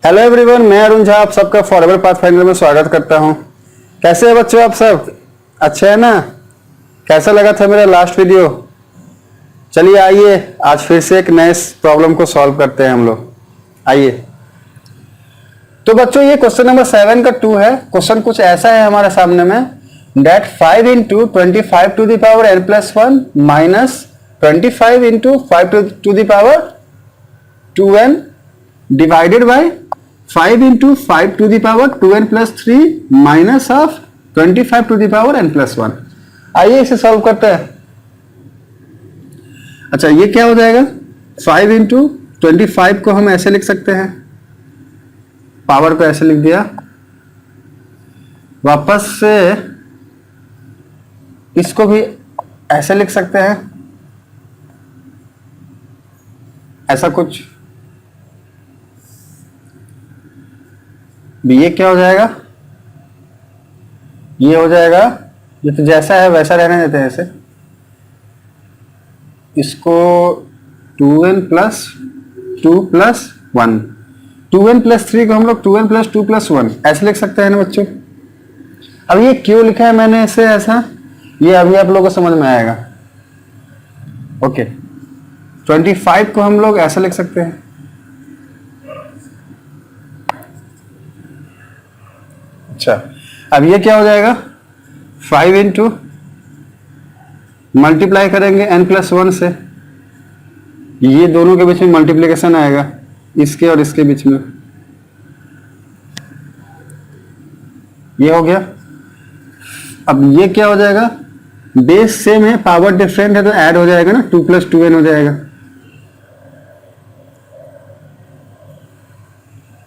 Hello everyone, मैं अरुण झा आप सबका फॉरवर्ड पाथफाइंडर में स्वागत करता हूं। कैसे हैं बच्चों आप सब? अच्छे हैं ना? कैसा लगा था मेरा लास्ट वीडियो? चलिए आइए आज फिर से एक नए प्रॉब्लम को सॉल्व करते हैं हम लोग। आइए। तो बच्चों ये क्वेश्चन नंबर 7 का 2 है। क्वेश्चन कुछ ऐसा है हमारे सामने में, date 5 into 25 to the power n plus 1 minus 25 into 5 to the power 2n divided by 5 into 5 to the power 2n plus 3 minus of 25 to the power n plus 1। आइए इसे सॉल्व करते हैं। अच्छा ये क्या हो जाएगा? 5 into 25 को हम ऐसे लिख सकते हैं, पावर को ऐसे लिख दिया। वापस से इसको भी ऐसे लिख सकते हैं, ऐसा कुछ। ये क्या हो जाएगा? ये हो जाएगा, ये तो जैसा है वैसा रहने देते हैं ऐसे। इसको 2n plus 2 plus 1, 2n plus 3 को हम लोग 2n plus 2 plus 1 ऐसे लिख सकते हैं ना बच्चों। अब ये क्यों लिखा है मैंने इसे ऐसा, ये अभी आप लोगों को समझ में आएगा। ओके, 25 को हम लोग ऐसा लिख सकते हैं, अच्छा। अब ये क्या हो जाएगा? 5 इंटू मल्टीप्लाई करेंगे n प्लस 1 से, ये दोनों के बीच में मल्टीप्लिकेशन आएगा, इसके और इसके बीच में। ये हो गया। अब ये क्या हो जाएगा? बेस सेम है, पावर डिफरेंट है तो ऐड हो जाएगा ना, 2 plus 2n हो जाएगा।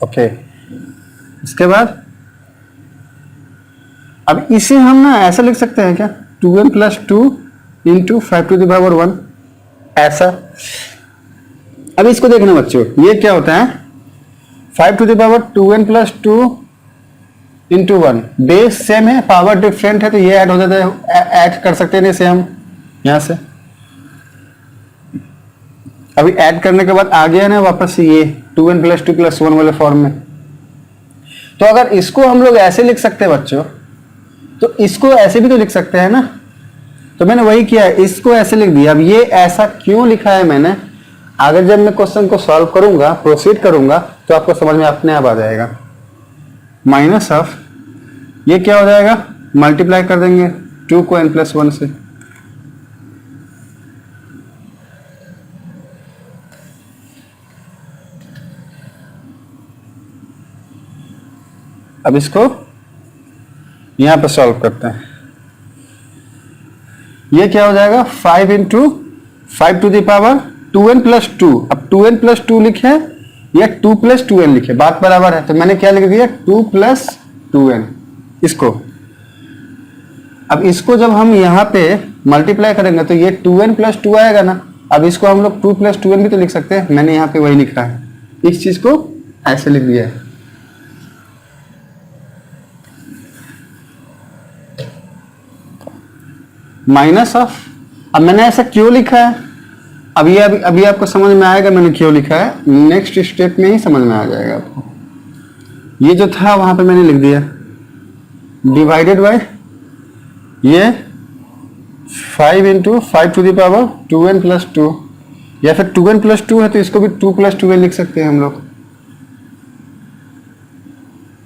ओके, इसके बाद अब इसे हम ना ऐसा लिख सकते हैं क्या? 2n plus 2 into 5 to the power 1 ऐसा। अब इसको देखना बच्चों, ये क्या होता है? 5 to the power 2n plus 2 into 1, base same है, पावर डिफरेंट है तो ये ऐड हो जाता है, ऐड कर सकते हैं इसे हम यहां से। अभी ऐड करने के बाद आ गया ना वापस से ये 2n plus 2 plus 1 वाले फॉर्म में। तो अगर इसको हम लोग ऐसे लिख सकते हैं बच्चों, तो इसको ऐसे भी तो लिख सकते हैं ना। तो मैंने वही किया है, इसको ऐसे लिख दिया। अब ये ऐसा क्यों लिखा है मैंने, अगर जब मैं क्वेश्चन को सॉल्व करूंगा, प्रोसीड करूंगा, तो आपको समझ में अपने आप आ जाएगा। माइनस ऑफ ये क्या हो जाएगा? मल्टीप्लाई कर देंगे 2 को n प्लस 1 से। अब इसको यहां पे सॉल्व करते हैं। ये क्या हो जाएगा? 5 into 5 to the power 2n plus 2। अब 2n प्लस 2 लिखे या 2 प्लस 2n लिखे, बात बराबर है, तो मैंने क्या लिख दिया? 2 प्लस 2n इसको। अब इसको जब हम यहाँ पे मल्टीप्लाई करेंगे तो ये 2n प्लस 2 आएगा ना। अब इसको हम लोग 2 प्लस 2n भी तो लिख सकते हैं, मैंने यहाँ पे वही लिखा है, इस चीज को ऐसे लिख दिया है। माइनस ऑफ, अब मैंने ऐसा क्यों लिखा है? अभी आपको समझ में आएगा मैंने क्यों लिखा है, नेक्स्ट स्टेप में ही समझ में आ जाएगा आपको। ये जो था वहां पे मैंने लिख दिया, डिवाइडेड बाय ये 5 into 5 to the power 2n plus 2, या फिर 2n प्लस 2 है तो इसको भी 2 प्लस 2n लिख सकते हैं हम लोग,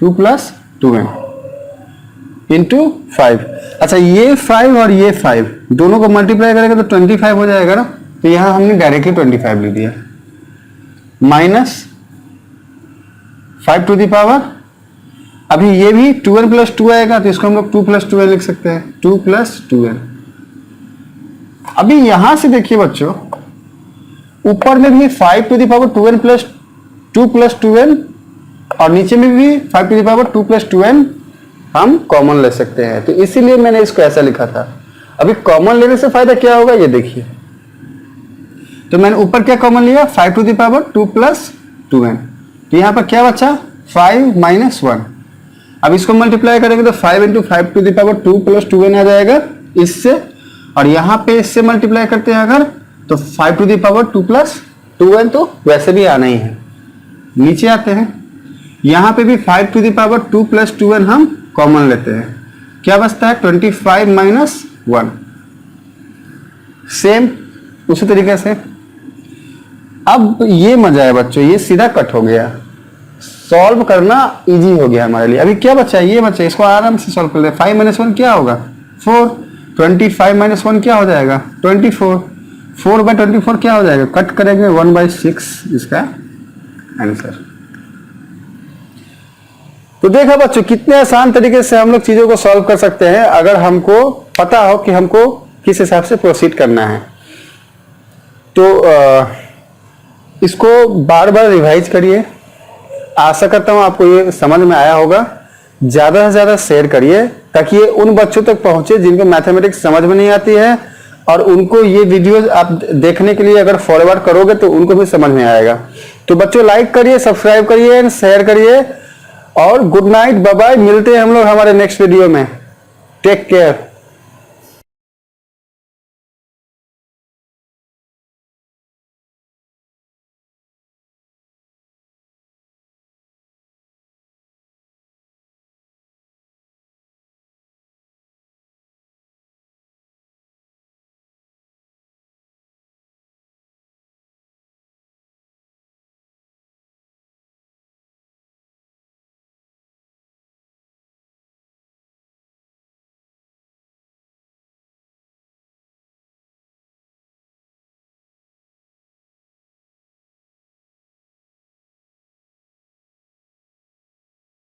2 प्लस 2n इंटू 5। अच्छा ये 5 और ये 5 दोनों को मल्टीप्लाई करेंगे तो 25 हो जाएगा ना, तो यहां हमने डायरेक्टली 25 लिख दिया। माइनस 5 टू द पावर, अभी ये भी 2n प्लस 2 आएगा तो इसको हम लोग 2 प्लस 2n लिख सकते हैं, 2 प्लस 2n। अभी यहां से देखिए बच्चों, ऊपर में भी 5 to the power 2n plus 2 plus 2n और नीचे में भी 5 to the power 2 plus 2n हम कॉमन ले सकते हैं, तो इसीलिए मैंने इसको ऐसा लिखा था। अभी कॉमन लेने से फायदा क्या होगा ये देखिए, तो मैंने ऊपर क्या कॉमन लिया? 5 to the power 2 plus 2n, तो यहाँ पर क्या बचा? 5 माइनस 1। अब इसको मल्टीप्लाई करेंगे तो 5 into 5 to the power 2 plus 2n आ जाएगा इससे, और यहाँ पे इससे मल्टीप्लाई करते हैं अगर तो 5 to the power 2 plus 2n तो वैसे भी आना ही है। नीचे आते हैं, यहाँ पे भी 5 to the power 2 plus 2n हम कॉमन लेते हैं, क्या बचता है 25 माइनस 1। सेम उसी तरीके से अब ये मजा है बच्चों, ये सीधा कट हो गया, सॉल्व करना इजी हो गया हमारे लिए। अभी क्या बचा है, ये बच्चा, इसको आराम से सॉल्व कर ले। 5 माइनस 1 क्या होगा 4, 25 माइनस 1 क्या हो जाएगा 24, 4/24 क्या हो जाएगा, कट करेंगे 1/6 इसका आंसर। तो देखा बच्चों कितने आसान तरीके से हम लोग चीजों को सॉल्व कर सकते हैं, अगर हमको पता हो कि हमको किस हिसाब से प्रोसीड करना है। तो इसको बार बार रिवाइज करिए, आशा करता हूं आपको ये समझ में आया होगा। ज्यादा से ज्यादा शेयर करिए ताकि ये उन बच्चों तक पहुंचे जिनको मैथमेटिक्स समझ में नहीं आती है, और उनको ये वीडियोस आप देखने के लिए अगर फॉरवर्ड करोगे तो उनको भी समझ में आएगा। तो बच्चों लाइक करिए, सब्सक्राइब करिए एंड शेयर करिए, और गुड नाइट, बाय बाय, मिलते हैं हम लोग हमारे नेक्स्ट वीडियो में। Take care.